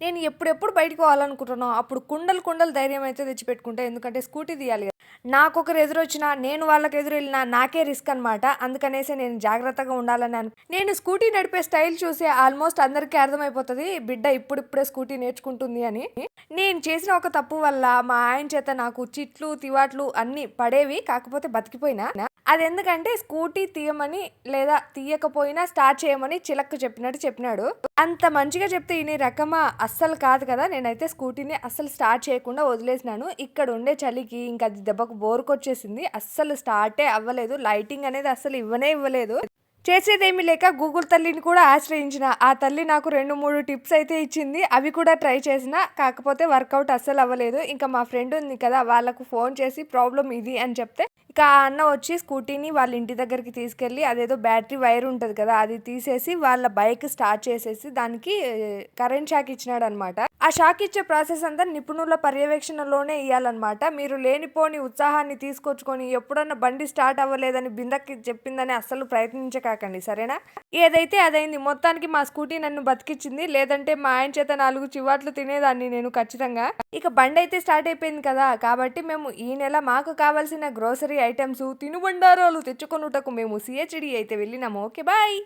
నేను ఎప్పుడెప్పుడు బయటికి పోవాలనుకుంటున్నానో అప్పుడు కుండలు ధైర్యం అయితే తెచ్చిపెట్టుకుంటా. ఎందుకంటే స్కూటీ తీయాలి కదా! నాకొకరు ఎదురొచ్చినా, నేను వాళ్ళకి ఎదురెళ్ళినా నాకే రిస్క్ అనమాట. అందుకనేసి నేను జాగ్రత్తగా ఉండాలని నేను స్కూటీ నడిపే స్టైల్ చూసి ఆల్మోస్ట్ అందరికీ అర్థమైపోతది. బిడ్డ ఇప్పుడిప్పుడే స్కూటీ నేర్చుకుంటుంది అని. నేను చేసిన ఒక తప్పు వల్ల మా ఆయన చేత నాకు చిట్లు, తివాట్లు అన్నీ పడేవి. కాకపోతే బతికిపోయినా. అదెందుకంటే స్కూటీ తీయమని లేదా తీయకపోయినా స్టార్ట్ చేయమని చిలక్కు చెప్పినట్టు చెప్పినాడు. అంత మంచిగా చెప్తే ఇనే రకమా అస్సలు కాదు కదా! నేనైతే స్కూటీని అస్సలు స్టార్ట్ చేయకుండా వదిలేసినాను. ఇక్కడ ఉండే చలికి ఇంక అది దెబ్బకు బోరుకొచ్చేసింది. అస్సలు స్టార్టే అవ్వలేదు. లైటింగ్ అనేది అస్సలు ఇవ్వలేదు. చేసేదేమీ లేక గూగుల్ తల్లిని కూడా ఆశ్రయించిన. ఆ తల్లి నాకు 2, 3 టిప్స్ అయితే ఇచ్చింది. అవి కూడా ట్రై చేసిన. కాకపోతే వర్కౌట్ అస్సలు అవ్వలేదు. ఇంకా మా ఫ్రెండ్ ఉంది కదా! వాళ్ళకు ఫోన్ చేసి ప్రాబ్లమ్ ఇది అని చెప్తే ఇక ఆ అన్న వచ్చి స్కూటీని వాళ్ళ ఇంటి దగ్గరికి తీసుకెళ్ళి అదేదో బ్యాటరీ వైర్ ఉంటది కదా! అది తీసేసి వాళ్ళ బైక్ స్టార్ట్ చేసేసి దానికి కరెంట్ షాక్ ఇచ్చినాడనమాట. ఆ షాక్ ఇచ్చే ప్రాసెస్ అంతా నిపుణుల పర్యవేక్షణలోనే ఇయ్యాలన్నమాట. మీరు లేనిపోని ఉత్సాహాన్ని తీసుకొచ్చుకొని ఎప్పుడన్నా బండి స్టార్ట్ అవ్వలేదని బిందెకి చెప్పిందని అస్సలు ప్రయత్నించకండి సరేనా? ఏదైతే అదైంది. మొత్తానికి మా స్కూటీ నన్ను బతికిచ్చింది. లేదంటే మా ఆయన చేత 4 చివాట్లు తినేదాన్ని నేను ఖచ్చితంగా. ఇక బండయితే స్టార్ట్ అయిపోయింది కదా! కాబట్టి మేము ఈ నెల మాకు కావాల్సిన గ్రోసరీ ఐటెమ్స్, తినుబండారాలు తెచ్చుకొనుటకు మేము సీహెచ్‌డీ అయితే వెళ్ళినాము. ఓకే. బాయ్.